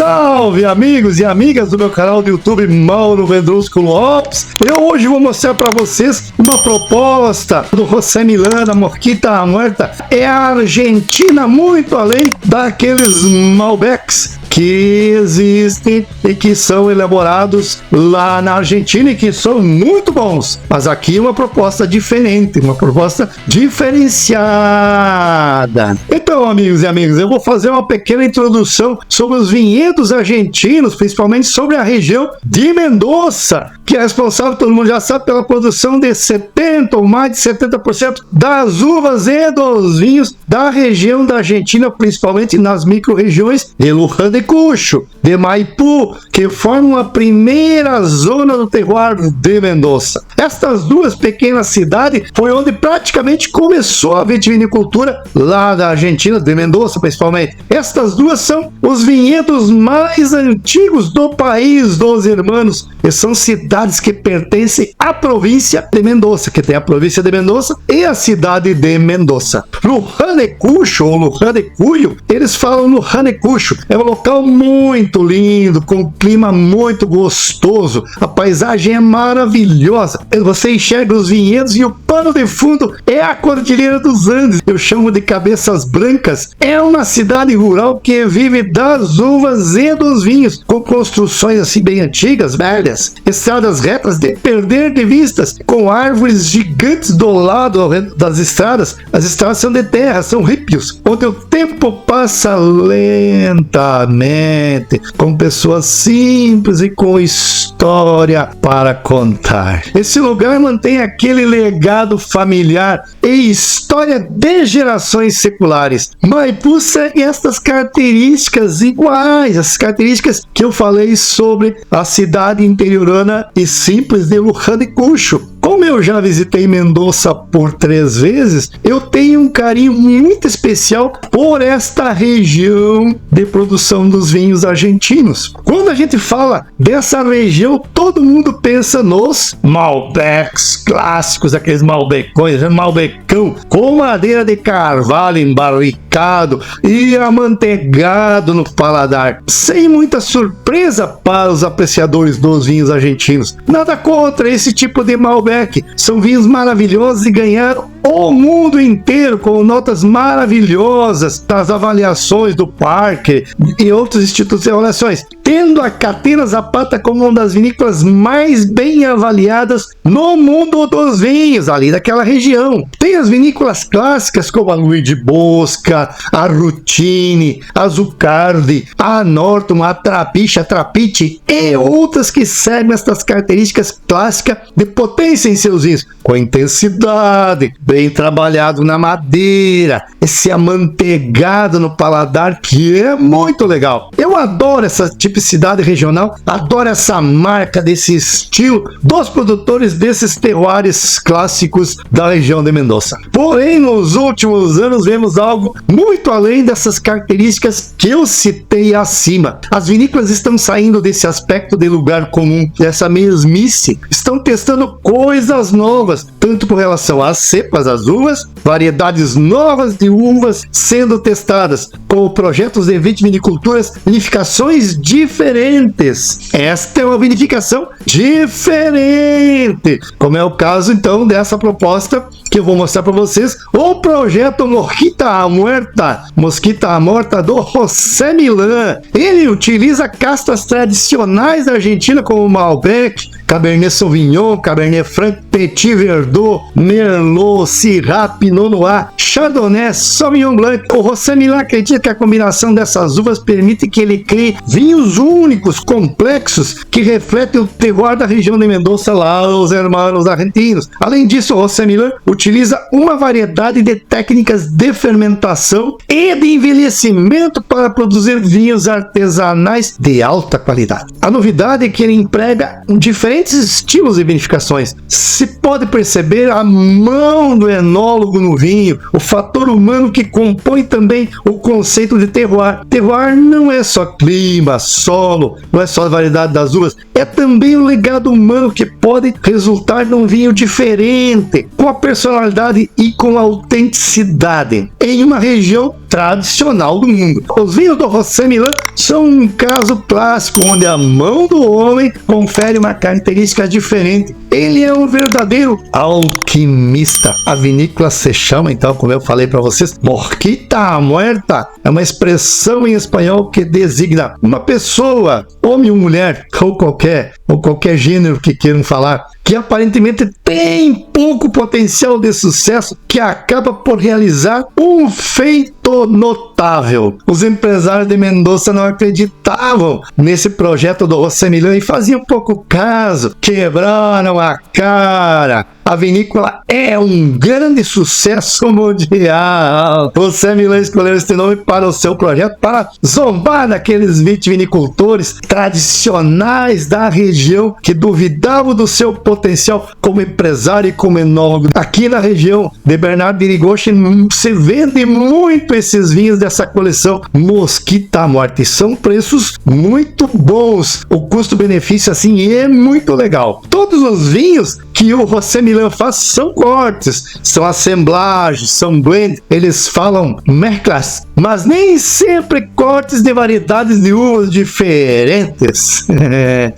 Salve amigos e amigas do meu canal do YouTube Mauro Vendrúsculo Ops. Eu hoje vou mostrar para vocês uma proposta do José Milán da Mosquita Muerta. É a Argentina muito além daqueles Malbecs que existem e que são elaborados lá na Argentina e que são muito bons. Mas aqui uma proposta diferente, uma proposta diferenciada. Então, amigos e amigas, eu vou fazer uma pequena introdução sobre os vinhedos argentinos, principalmente sobre a região de Mendoza, que é responsável, todo mundo já sabe, pela produção de 70% ou mais de 70% das uvas e dos vinhos da região da Argentina, principalmente nas micro-regiões de Luján de Cuyo, de Maipú, que formam a primeira zona do terroir de Mendoza. Estas duas pequenas cidades foi onde praticamente começou a vitivinicultura lá da Argentina, de Mendoza principalmente. Estas duas são os vinhedos mais antigos do país dos hermanos, e são cidades que pertencem à província de Mendoza, que tem a província de Mendoza e a cidade de Mendoza. Luján de Cuyo, ou Luján de Cuyo, eles falam Luján de Cuyo, é um local muito lindo, com um clima muito gostoso, a paisagem é maravilhosa, você enxerga os vinhedos e o pano de fundo é a Cordilheira dos Andes, eu chamo de Cabeças Brancas. É uma cidade rural que vive das uvas e dos vinhos, com construções assim bem antigas, velhas, estradas retas de perder de vistas, com árvores gigantes do lado das estradas. As estradas são de terra, são rípios, onde o tempo passa lentamente, com pessoas simples e com história para contar. Esse lugar mantém aquele legado familiar e história de gerações seculares. Maipú tem estas características iguais, as características que eu falei sobre a cidade interiorana e simples de Luján de Cuyo. Como eu já visitei Mendoza por 3 vezes, eu tenho um carinho muito especial por esta região de produção dos vinhos argentinos. Quando a gente fala dessa região, todo mundo pensa nos Malbecs clássicos, aqueles Malbecões, Malbecão, com madeira de carvalho embarricado e amanteigado no paladar, sem muita surpresa para os apreciadores dos vinhos argentinos. Nada contra esse tipo de Malbec. São vinhos maravilhosos e ganharam o mundo inteiro com notas maravilhosas das avaliações do Parker e outros institutos de avaliações, tendo a Catena Zapata como uma das vinícolas mais bem avaliadas no mundo dos vinhos ali daquela região. Tem as vinícolas clássicas como a Luigi Bosca, a Rutini, a Zucardi, a Norton, a Trapiche, a Trapiche e outras que seguem estas características clássicas de potência em seus vinhos, com intensidade, bem trabalhado na madeira, esse amanteigado no paladar que é muito legal. Eu adoro essa tipicidade regional, adoro essa marca desse estilo dos produtores desses terroirs clássicos da região de Mendoza. Porém, nos últimos anos vemos algo muito além dessas características que eu citei acima. As vinícolas estão saindo desse aspecto de lugar comum, dessa mesmice, estão testando coisas novas, tanto por relação às cepas, às uvas, variedades novas de uvas sendo testadas, com projetos de vitiviniculturas, vinificações diferentes. Esta é uma vinificação diferente, como é o caso então dessa proposta que eu vou mostrar para vocês, o projeto Mosquita Muerta do José Milán. Ele utiliza castas tradicionais da Argentina como Malbec, Cabernet Sauvignon, Cabernet Franc, Petit Verdot, Merlot, Syrah, Pinot Noir, Chardonnay, Sauvignon Blanc. O José Milán acredita que a combinação dessas uvas permite que ele crie vinhos únicos, complexos, que refletem o terroir da região de Mendoza, lá os hermanos argentinos. Além disso, o José Milán utiliza uma variedade de técnicas de fermentação e de envelhecimento para produzir vinhos artesanais de alta qualidade. A novidade é que ele emprega diferentes estilos de vinificações. Se pode perceber a mão do enólogo no vinho, o fator humano que compõe também o conceito de terroir. Terroir não é só clima, solo, não é só a variedade das uvas, é também o legado humano que pode resultar num vinho diferente, com a personalidade e com a autenticidade, em uma região tradicional do mundo. Os vinhos do José Milán são um caso clássico onde a mão do homem confere uma característica diferente. Ele é um verdadeiro alquimista. A vinícola se chama, então, como eu falei para vocês, Mosquita Muerta. É uma expressão em espanhol que designa uma pessoa, homem ou mulher, ou qualquer gênero que queiram falar, que aparentemente tem pouco potencial de sucesso, que acaba por realizar um feito notável. Os empresários de Mendoza não acreditavam nesse projeto do José Milán e faziam pouco caso, quebraram a cara. A vinícola é um grande sucesso mundial. José Milán escolheu este nome para o seu projeto para zombar daqueles vitivinicultores tradicionais da região que duvidavam do seu potencial como empresário e como enólogo. Aqui na região de Bernardo de Irigoyen se vende muito esses vinhos dessa coleção Mosquita Muerta. E são preços muito bons. O custo-benefício assim é muito legal. Todos os vinhos que o José Milán faz são cortes, são assemblagens, são blend, eles falam mezclas, mas nem sempre cortes de variedades de uvas diferentes.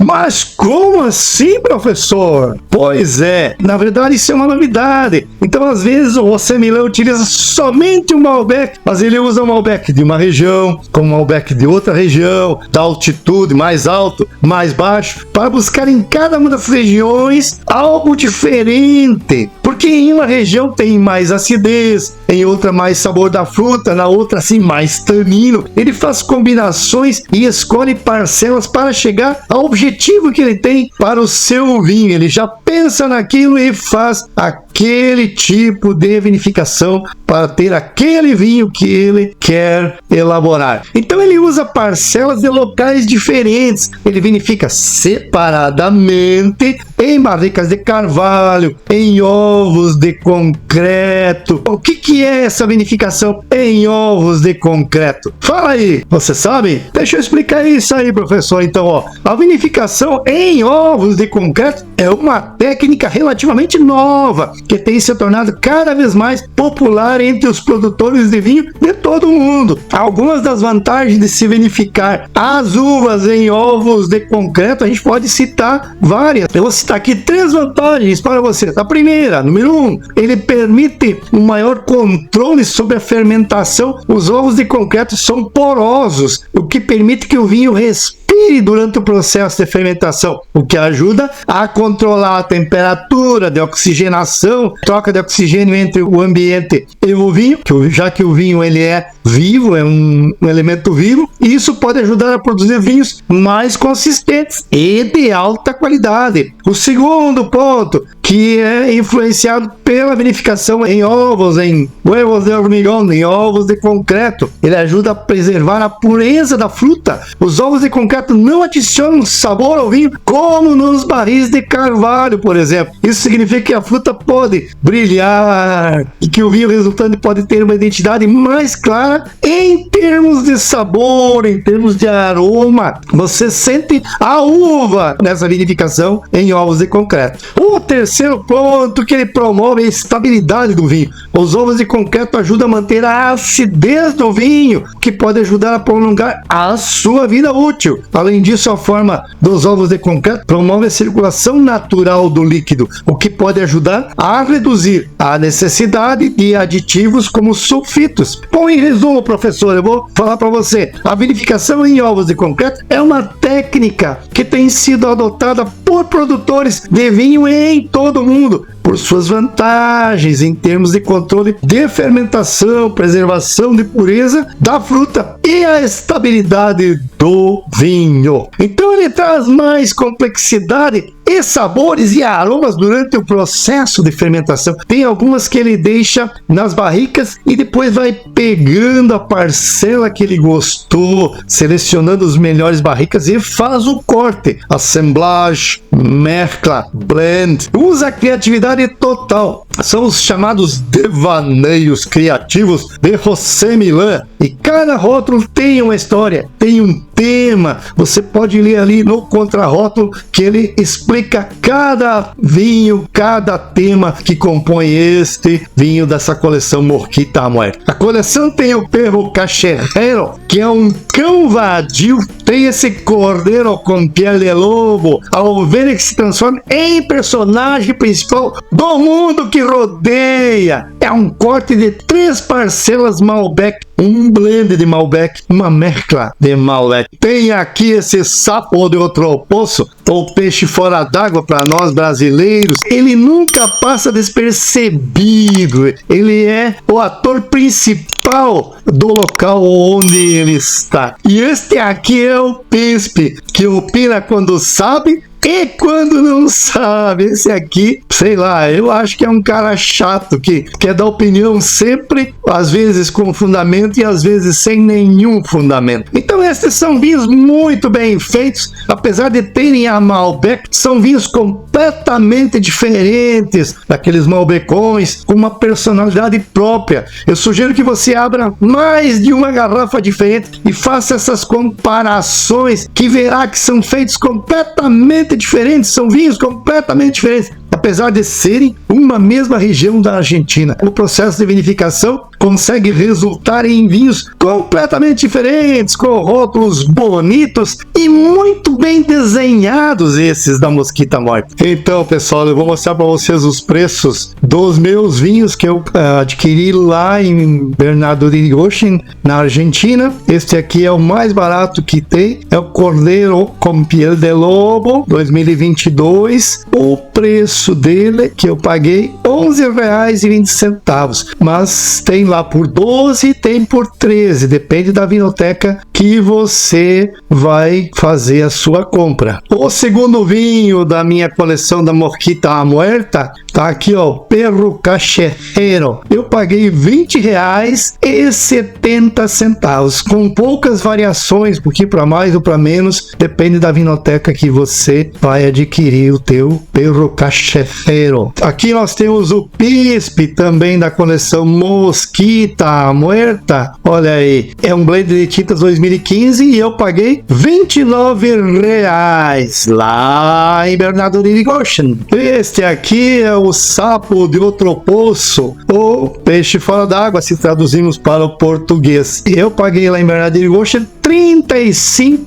Mas como assim, professor? Pois é, na verdade isso é uma novidade. Então às vezes o José Milán utiliza somente um Malbec, mas ele usa um Malbec de uma região, com um Malbec de outra região, da altitude mais alto, mais baixo, para buscar em cada uma das regiões algo diferente, porque em uma região tem mais acidez, em outra mais sabor da fruta, na outra assim mais tanino. Ele faz combinações e escolhe parcelas para chegar ao objetivo que ele tem para o seu vinho. Ele já pensa naquilo e faz aquele tipo de vinificação para ter aquele vinho que ele quer elaborar. Então ele usa parcelas de locais diferentes. Ele vinifica separadamente em barricas de carvalho, em ovos de concreto. O que é essa vinificação em ovos de concreto? Fala aí, você sabe? Deixa eu explicar isso aí, professor. Então, a vinificação em ovos de concreto é uma técnica relativamente nova, que tem se tornado cada vez mais popular entre os produtores de vinho de todo o mundo. Algumas das vantagens de se vinificar as uvas em ovos de concreto, a gente pode citar várias. Eu vou citar aqui 3 vantagens para você. A primeira, número 1, ele permite um maior controle sobre a fermentação. Os ovos de concreto são porosos, o que permite que o vinho respire durante o processo de fermentação, o que ajuda a controlar a temperatura de oxigenação, troca de oxigênio entre o ambiente e o vinho, já que o vinho ele é vivo, é um elemento vivo, e isso pode ajudar a produzir vinhos mais consistentes e de alta qualidade. O segundo ponto, que é influenciado pela vinificação em ovos, em huevos de hormigón, em ovos de concreto, ele ajuda a preservar a pureza da fruta. Os ovos de concreto não adicionam sabor ao vinho como nos barris de carvalho, por exemplo. Isso significa que a fruta pode brilhar e que o vinho resultante pode ter uma identidade mais clara em termos de sabor, em termos de aroma. Você sente a uva nessa vinificação em ovos de concreto. O terceiro ponto que ele promove é a estabilidade do vinho. Os ovos de concreto ajudam a manter a acidez do vinho, que pode ajudar a prolongar a sua vida útil. Além disso, a forma dos ovos de concreto promove a circulação natural do líquido, o que pode ajudar a reduzir a necessidade de aditivos como sulfitos. Bom, em resumo, professor, eu vou falar para você. A vinificação em ovos de concreto é uma técnica que tem sido adotada por produtores de vinho em todo o mundo, por suas vantagens em termos de controle de fermentação, preservação de pureza da fruta e a estabilidade do vinho. Então ele traz mais complexidade e sabores e aromas durante o processo de fermentação. Tem algumas que ele deixa nas barricas e depois vai pegando a parcela que ele gostou, selecionando os melhores barricas e faz o corte, assemblage, mescla, blend. Usa a criatividade total são os chamados devaneios criativos de José Milán. E cada rótulo tem uma história, tem um tema. Você pode ler ali no contrarótulo que ele explica cada vinho, cada tema que compõe este vinho dessa coleção Morquita a Muerte. A coleção tem o Perro Cachorrero, que é um cão vadio, tem esse cordeiro com pele de lobo, a ovelha que se transforma em personagem principal do mundo que rodeia. É um corte de 3 parcelas Malbec, um blend de Malbec, uma mescla de Malbec. Tem aqui esse sapo de outro poço, ou peixe fora d'água para nós brasileiros. Ele nunca passa despercebido. Ele é o ator principal do local onde ele está. E este aqui é o príncipe, que opina quando sabe e quando não sabe. Esse aqui, sei lá, eu acho que é um cara chato, que quer dar opinião sempre, às vezes com fundamento e às vezes sem nenhum fundamento. Então esses são vinhos muito bem feitos, apesar de terem a Malbec, são vinhos completamente diferentes daqueles Malbecões, com uma personalidade própria. Eu sugiro que você abra mais de uma garrafa diferente e faça essas comparações, que verá que são feitos completamente diferentes, são vinhos completamente diferentes, apesar de serem uma mesma região da Argentina. O processo de vinificação consegue resultar em vinhos completamente diferentes, com rótulos bonitos e muito bem desenhados, esses da Morquita a Muerte. Então, pessoal, eu vou mostrar para vocês os preços dos meus vinhos que eu adquiri lá em Bernardo de Irigoyen, na Argentina. Este aqui é o mais barato que tem, é o Cordeiro com Piel de Lobo 2022. O preço dele que eu paguei R$11,20, mas tem lá por 12, tem por 13, depende da vinoteca que você vai fazer a sua compra. O segundo vinho da minha coleção da Morquita a Muerta tá aqui, ó, Perro Cachorrero. Eu paguei R$20,70, com poucas variações, porque para mais ou para menos, depende da vinoteca que você vai adquirir o teu Perro Cachorrero. Aqui nós temos o Pispe, também da coleção Morquita a Muerta. Olha aí, é um blend de tintas 2015 e eu paguei R$29 lá em Bernardo de Irigoyen. Este aqui é o sapo de outro poço, ou peixe fora d'água, se traduzimos para o português. Eu paguei lá em Bernardo de Irigoyen R$35.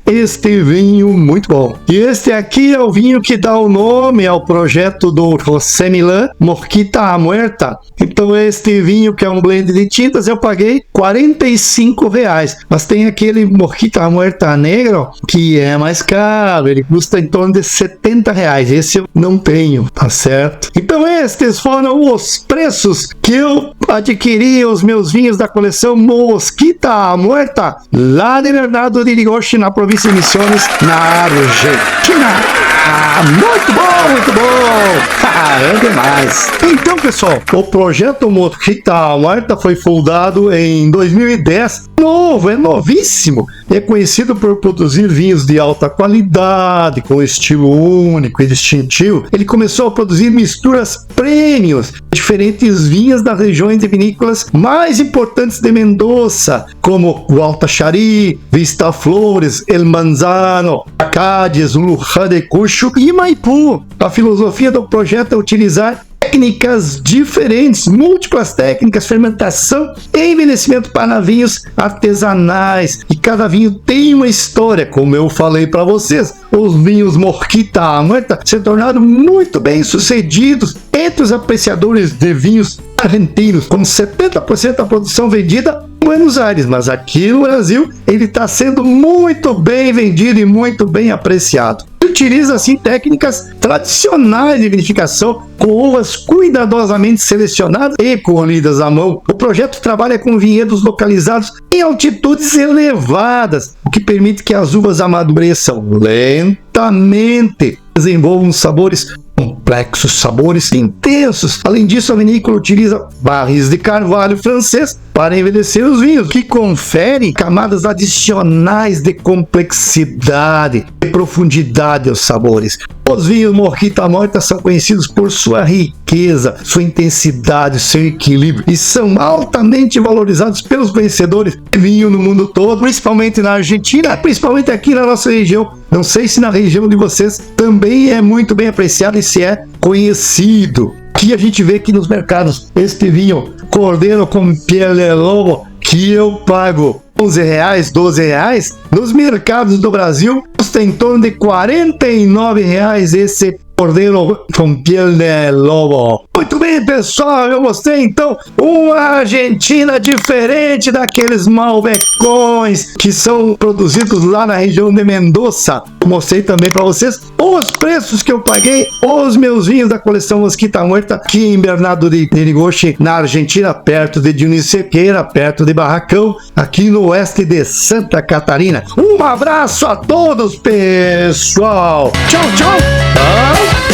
Este vinho muito bom. E este aqui é o vinho que dá o nome ao projeto do José Milán, Morquita a Muerta. Então este vinho, que é um blend de tintas, eu paguei R$45. Mas tem aquele Morquita a Muerta negro, que é mais caro, ele custa em torno de R$70. Esse eu não tenho, tá certo? Então estes foram os preços que eu adquiri os meus vinhos da coleção Morquita a Muerta, lá de Bernardo de Irigoyen, na província de Misiones, na Argentina. Muito bom, muito bom! É demais! Então, pessoal, o projeto Morquita a Muerta foi fundado em 2010. Novo, é novíssimo. É conhecido por produzir vinhos de alta qualidade, com estilo único e distintivo. Ele começou a produzir misturas premiums, diferentes vinhas das regiões de vinícolas mais importantes de Mendoza, como Gualtaxari, Vista Flores, El Manzano, Acádias, Luján de Cucho e Maipú. A filosofia do projeto é utilizar técnicas diferentes, múltiplas técnicas, fermentação e envelhecimento para vinhos artesanais. E cada vinho tem uma história, como eu falei para vocês. Os vinhos Morquita a Muerta se tornaram muito bem sucedidos entre os apreciadores de vinhos argentinos, com 70% da produção vendida em Buenos Aires, mas aqui no Brasil ele está sendo muito bem vendido e muito bem apreciado. Utiliza assim técnicas tradicionais de vinificação, com uvas cuidadosamente selecionadas e colhidas à mão. O projeto trabalha com vinhedos localizados em altitudes elevadas, o que permite que as uvas amadureçam lentamente, desenvolvam sabores complexos, sabores intensos. Além disso, a vinícola utiliza barris de carvalho francês para envelhecer os vinhos, que conferem camadas adicionais de complexidade e profundidade aos sabores. Os vinhos Mosquita Morta são conhecidos por sua riqueza, sua intensidade, seu equilíbrio e são altamente valorizados pelos conhecedores de vinho no mundo todo, principalmente na Argentina, principalmente aqui na nossa região. Não sei se na região de vocês também é muito bem apreciado e se é conhecido. Que a gente vê aqui nos mercados este vinho Cordeiro com Piel de Lobo, que eu pago R$11, R$12, nos mercados do Brasil custa em torno de R$49 esse Cordeiro com Piel de Lobo. Muito bem, pessoal, eu mostrei então uma Argentina diferente daqueles malbecões que são produzidos lá na região de Mendoza. Eu mostrei também para vocês os preços que eu paguei os meus vinhos da coleção Mosquita Morta aqui em Bernardo de Irigoyen, na Argentina, perto de Dionísio Sequeira, perto de Barracão, aqui no oeste de Santa Catarina. Um abraço a todos, pessoal. Tchau, tchau.